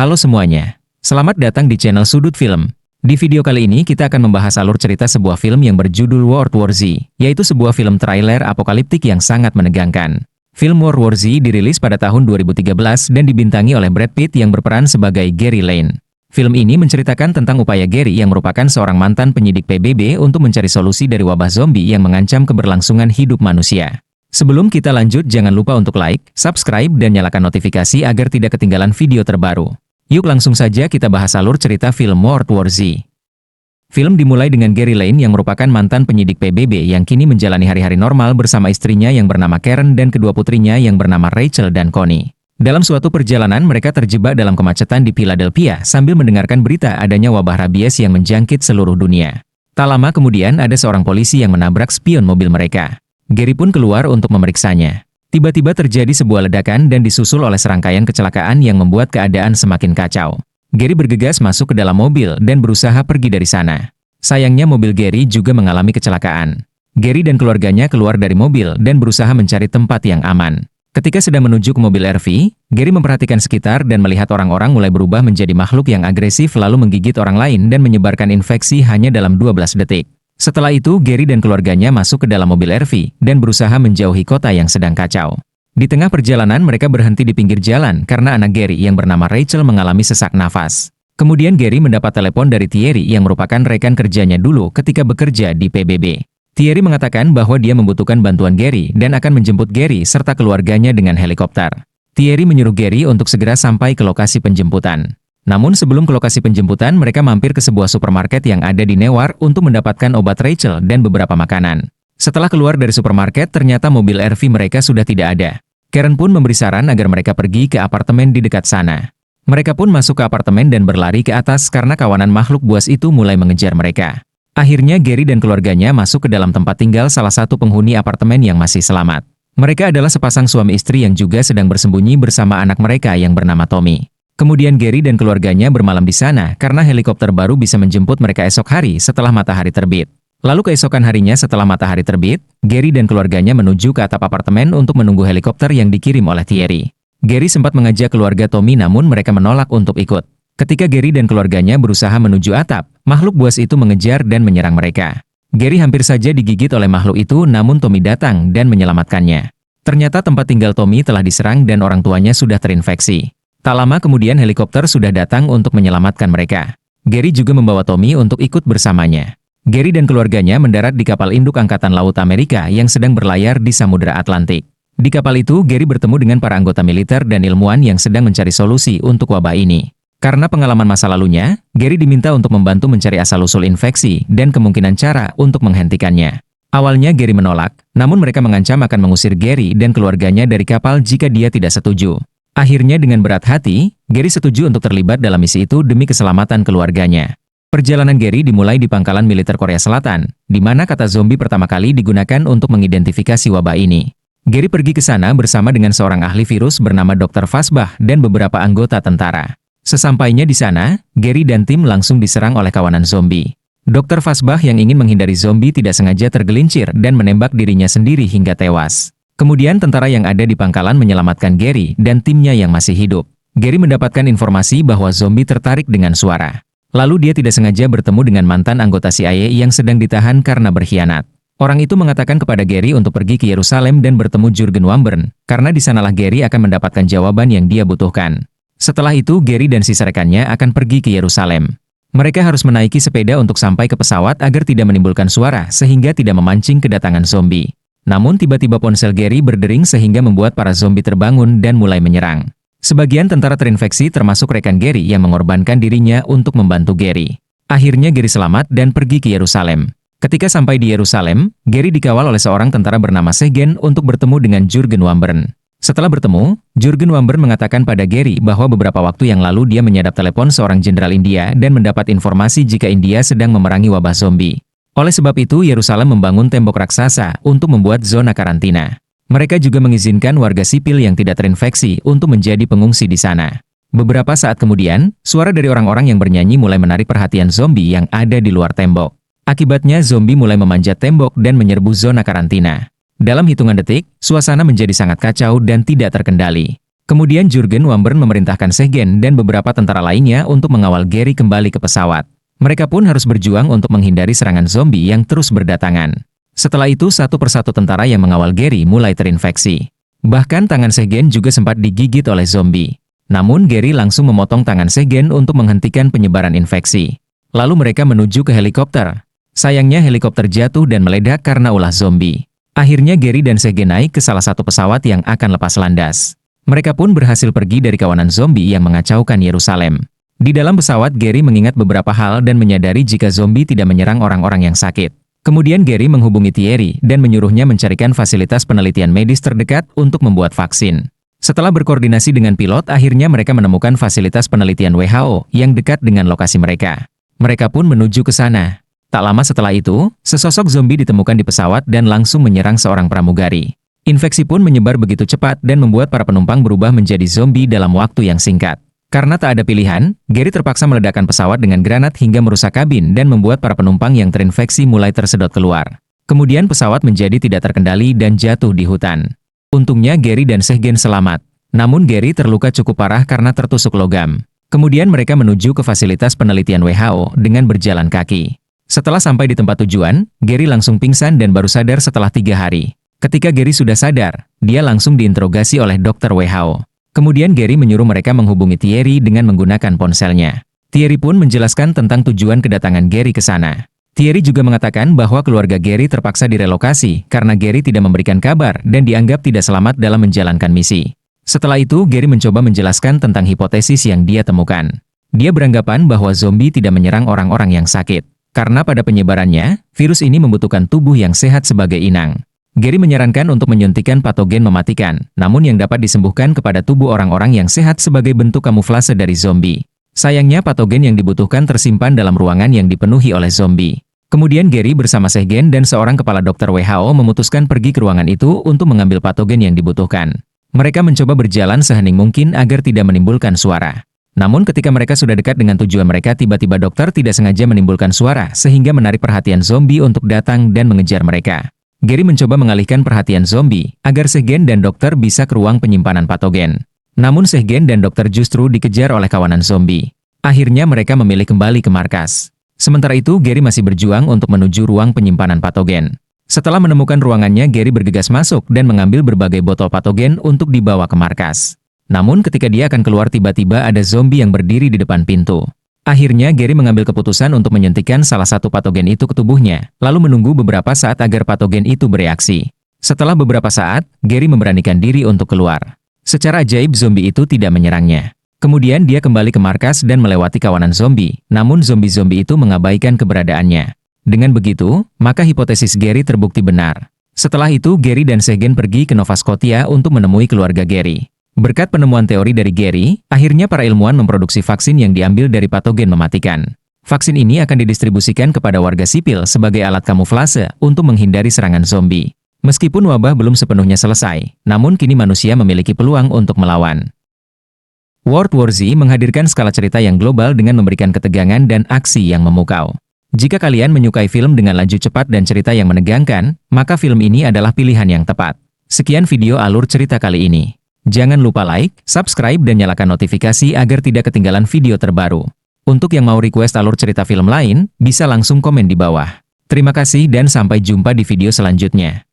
Halo semuanya, selamat datang di channel Sudut Film. Di video kali ini kita akan membahas alur cerita sebuah film yang berjudul World War Z, yaitu sebuah film trailer apokaliptik yang sangat menegangkan. Film World War Z dirilis pada tahun 2013 dan dibintangi oleh Brad Pitt yang berperan sebagai Gary Lane. Film ini menceritakan tentang upaya Gary yang merupakan seorang mantan penyidik PBB untuk mencari solusi dari wabah zombie yang mengancam keberlangsungan hidup manusia. Sebelum kita lanjut, jangan lupa untuk like, subscribe, dan nyalakan notifikasi agar tidak ketinggalan video terbaru. Yuk langsung saja kita bahas alur cerita film World War Z. Film dimulai dengan Gary Lane yang merupakan mantan penyidik PBB yang kini menjalani hari-hari normal bersama istrinya yang bernama Karen dan kedua putrinya yang bernama Rachel dan Connie. Dalam suatu perjalanan mereka terjebak dalam kemacetan di Philadelphia sambil mendengarkan berita adanya wabah rabies yang menjangkit seluruh dunia. Tak lama kemudian ada seorang polisi yang menabrak spion mobil mereka. Gary pun keluar untuk memeriksanya. Tiba-tiba terjadi sebuah ledakan dan disusul oleh serangkaian kecelakaan yang membuat keadaan semakin kacau. Gary bergegas masuk ke dalam mobil dan berusaha pergi dari sana. Sayangnya mobil Gary juga mengalami kecelakaan. Gary dan keluarganya keluar dari mobil dan berusaha mencari tempat yang aman. Ketika sedang menuju ke mobil RV, Gary memperhatikan sekitar dan melihat orang-orang mulai berubah menjadi makhluk yang agresif lalu menggigit orang lain dan menyebarkan infeksi hanya dalam 12 detik. Setelah itu, Gary dan keluarganya masuk ke dalam mobil RV dan berusaha menjauhi kota yang sedang kacau. Di tengah perjalanan, mereka berhenti di pinggir jalan karena anak Gary yang bernama Rachel mengalami sesak nafas. Kemudian Gary mendapat telepon dari Thierry yang merupakan rekan kerjanya dulu ketika bekerja di PBB. Thierry mengatakan bahwa dia membutuhkan bantuan Gary dan akan menjemput Gary serta keluarganya dengan helikopter. Thierry menyuruh Gary untuk segera sampai ke lokasi penjemputan. Namun sebelum ke lokasi penjemputan, mereka mampir ke sebuah supermarket yang ada di Newark untuk mendapatkan obat Rachel dan beberapa makanan. Setelah keluar dari supermarket, ternyata mobil RV mereka sudah tidak ada. Karen pun memberi saran agar mereka pergi ke apartemen di dekat sana. Mereka pun masuk ke apartemen dan berlari ke atas karena kawanan makhluk buas itu mulai mengejar mereka. Akhirnya Gary dan keluarganya masuk ke dalam tempat tinggal salah satu penghuni apartemen yang masih selamat. Mereka adalah sepasang suami istri yang juga sedang bersembunyi bersama anak mereka yang bernama Tommy. Kemudian Gary dan keluarganya bermalam di sana karena helikopter baru bisa menjemput mereka esok hari setelah matahari terbit. Lalu keesokan harinya setelah matahari terbit, Gary dan keluarganya menuju ke atap apartemen untuk menunggu helikopter yang dikirim oleh Thierry. Gary sempat mengajak keluarga Tommy namun mereka menolak untuk ikut. Ketika Gary dan keluarganya berusaha menuju atap, makhluk buas itu mengejar dan menyerang mereka. Gary hampir saja digigit oleh makhluk itu namun Tommy datang dan menyelamatkannya. Ternyata tempat tinggal Tommy telah diserang dan orang tuanya sudah terinfeksi. Tak lama kemudian helikopter sudah datang untuk menyelamatkan mereka. Gary juga membawa Tommy untuk ikut bersamanya. Gary dan keluarganya mendarat di kapal induk Angkatan Laut Amerika yang sedang berlayar di Samudra Atlantik. Di kapal itu, Gary bertemu dengan para anggota militer dan ilmuwan yang sedang mencari solusi untuk wabah ini. Karena pengalaman masa lalunya, Gary diminta untuk membantu mencari asal-usul infeksi dan kemungkinan cara untuk menghentikannya. Awalnya Gary menolak, namun mereka mengancam akan mengusir Gary dan keluarganya dari kapal jika dia tidak setuju. Akhirnya dengan berat hati, Gary setuju untuk terlibat dalam misi itu demi keselamatan keluarganya. Perjalanan Gary dimulai di pangkalan militer Korea Selatan, di mana kata zombie pertama kali digunakan untuk mengidentifikasi wabah ini. Gary pergi ke sana bersama dengan seorang ahli virus bernama Dr. Fasbah dan beberapa anggota tentara. Sesampainya di sana, Gary dan tim langsung diserang oleh kawanan zombie. Dr. Fasbah yang ingin menghindari zombie tidak sengaja tergelincir dan menembak dirinya sendiri hingga tewas. Kemudian tentara yang ada di pangkalan menyelamatkan Gary dan timnya yang masih hidup. Gary mendapatkan informasi bahwa zombie tertarik dengan suara. Lalu dia tidak sengaja bertemu dengan mantan anggota CIA yang sedang ditahan karena berkhianat. Orang itu mengatakan kepada Gary untuk pergi ke Yerusalem dan bertemu Jurgen Wambern, karena di sanalah Gary akan mendapatkan jawaban yang dia butuhkan. Setelah itu Gary dan sisa rekannya akan pergi ke Yerusalem. Mereka harus menaiki sepeda untuk sampai ke pesawat agar tidak menimbulkan suara sehingga tidak memancing kedatangan zombie. Namun tiba-tiba ponsel Gary berdering sehingga membuat para zombie terbangun dan mulai menyerang. Sebagian tentara terinfeksi termasuk rekan Gary yang mengorbankan dirinya untuk membantu Gary. Akhirnya Gary selamat dan pergi ke Yerusalem. Ketika sampai di Yerusalem, Gary dikawal oleh seorang tentara bernama Segen untuk bertemu dengan Jurgen Wambern. Setelah bertemu, Jurgen Wambern mengatakan pada Gary bahwa beberapa waktu yang lalu dia menyadap telepon seorang jenderal India dan mendapat informasi jika India sedang memerangi wabah zombie. Oleh sebab itu, Yerusalem membangun tembok raksasa untuk membuat zona karantina. Mereka juga mengizinkan warga sipil yang tidak terinfeksi untuk menjadi pengungsi di sana. Beberapa saat kemudian, suara dari orang-orang yang bernyanyi mulai menarik perhatian zombie yang ada di luar tembok. Akibatnya zombie mulai memanjat tembok dan menyerbu zona karantina. Dalam hitungan detik, suasana menjadi sangat kacau dan tidak terkendali. Kemudian Jurgen Wambern memerintahkan Segen dan beberapa tentara lainnya untuk mengawal Gary kembali ke pesawat. Mereka pun harus berjuang untuk menghindari serangan zombie yang terus berdatangan. Setelah itu satu persatu tentara yang mengawal Gary mulai terinfeksi. Bahkan tangan Segen juga sempat digigit oleh zombie. Namun Gary langsung memotong tangan Segen untuk menghentikan penyebaran infeksi. Lalu mereka menuju ke helikopter. Sayangnya helikopter jatuh dan meledak karena ulah zombie. Akhirnya Gary dan Segen naik ke salah satu pesawat yang akan lepas landas. Mereka pun berhasil pergi dari kawanan zombie yang mengacaukan Yerusalem. Di dalam pesawat, Gary mengingat beberapa hal dan menyadari jika zombie tidak menyerang orang-orang yang sakit. Kemudian Gary menghubungi Thierry dan menyuruhnya mencarikan fasilitas penelitian medis terdekat untuk membuat vaksin. Setelah berkoordinasi dengan pilot, akhirnya mereka menemukan fasilitas penelitian WHO yang dekat dengan lokasi mereka. Mereka pun menuju ke sana. Tak lama setelah itu, sesosok zombie ditemukan di pesawat dan langsung menyerang seorang pramugari. Infeksi pun menyebar begitu cepat dan membuat para penumpang berubah menjadi zombie dalam waktu yang singkat. Karena tak ada pilihan, Gary terpaksa meledakkan pesawat dengan granat hingga merusak kabin dan membuat para penumpang yang terinfeksi mulai tersedot keluar. Kemudian pesawat menjadi tidak terkendali dan jatuh di hutan. Untungnya Gary dan Segen selamat. Namun Gary terluka cukup parah karena tertusuk logam. Kemudian mereka menuju ke fasilitas penelitian WHO dengan berjalan kaki. Setelah sampai di tempat tujuan, Gary langsung pingsan dan baru sadar setelah 3 hari. Ketika Gary sudah sadar, dia langsung diinterogasi oleh dokter WHO. Kemudian Gary menyuruh mereka menghubungi Thierry dengan menggunakan ponselnya. Thierry pun menjelaskan tentang tujuan kedatangan Gary ke sana. Thierry juga mengatakan bahwa keluarga Gary terpaksa direlokasi karena Gary tidak memberikan kabar dan dianggap tidak selamat dalam menjalankan misi. Setelah itu, Gary mencoba menjelaskan tentang hipotesis yang dia temukan. Dia beranggapan bahwa zombie tidak menyerang orang-orang yang sakit. Karena pada penyebarannya, virus ini membutuhkan tubuh yang sehat sebagai inang. Gary menyarankan untuk menyuntikkan patogen mematikan, namun yang dapat disembuhkan kepada tubuh orang-orang yang sehat sebagai bentuk kamuflase dari zombie. Sayangnya patogen yang dibutuhkan tersimpan dalam ruangan yang dipenuhi oleh zombie. Kemudian Gary bersama Segen dan seorang kepala dokter WHO memutuskan pergi ke ruangan itu untuk mengambil patogen yang dibutuhkan. Mereka mencoba berjalan sehening mungkin agar tidak menimbulkan suara. Namun ketika mereka sudah dekat dengan tujuan mereka, tiba-tiba dokter tidak sengaja menimbulkan suara sehingga menarik perhatian zombie untuk datang dan mengejar mereka. Gary mencoba mengalihkan perhatian zombie agar Segen dan dokter bisa ke ruang penyimpanan patogen. Namun Segen dan dokter justru dikejar oleh kawanan zombie. Akhirnya mereka memilih kembali ke markas. Sementara itu Gary masih berjuang untuk menuju ruang penyimpanan patogen. Setelah menemukan ruangannya, Gary bergegas masuk dan mengambil berbagai botol patogen untuk dibawa ke markas. Namun ketika dia akan keluar, tiba-tiba ada zombie yang berdiri di depan pintu. Akhirnya Gary mengambil keputusan untuk menyuntikkan salah satu patogen itu ke tubuhnya, lalu menunggu beberapa saat agar patogen itu bereaksi. Setelah beberapa saat, Gary memberanikan diri untuk keluar. Secara ajaib zombie itu tidak menyerangnya. Kemudian dia kembali ke markas dan melewati kawanan zombie, namun zombie-zombie itu mengabaikan keberadaannya. Dengan begitu, maka hipotesis Gary terbukti benar. Setelah itu Gary dan Segen pergi ke Nova Scotia untuk menemui keluarga Gary. Berkat penemuan teori dari Gary, akhirnya para ilmuwan memproduksi vaksin yang diambil dari patogen mematikan. Vaksin ini akan didistribusikan kepada warga sipil sebagai alat kamuflase untuk menghindari serangan zombie. Meskipun wabah belum sepenuhnya selesai, namun kini manusia memiliki peluang untuk melawan. World War Z menghadirkan skala cerita yang global dengan memberikan ketegangan dan aksi yang memukau. Jika kalian menyukai film dengan laju cepat dan cerita yang menegangkan, maka film ini adalah pilihan yang tepat. Sekian video alur cerita kali ini. Jangan lupa like, subscribe, dan nyalakan notifikasi agar tidak ketinggalan video terbaru. Untuk yang mau request alur cerita film lain, bisa langsung komen di bawah. Terima kasih dan sampai jumpa di video selanjutnya.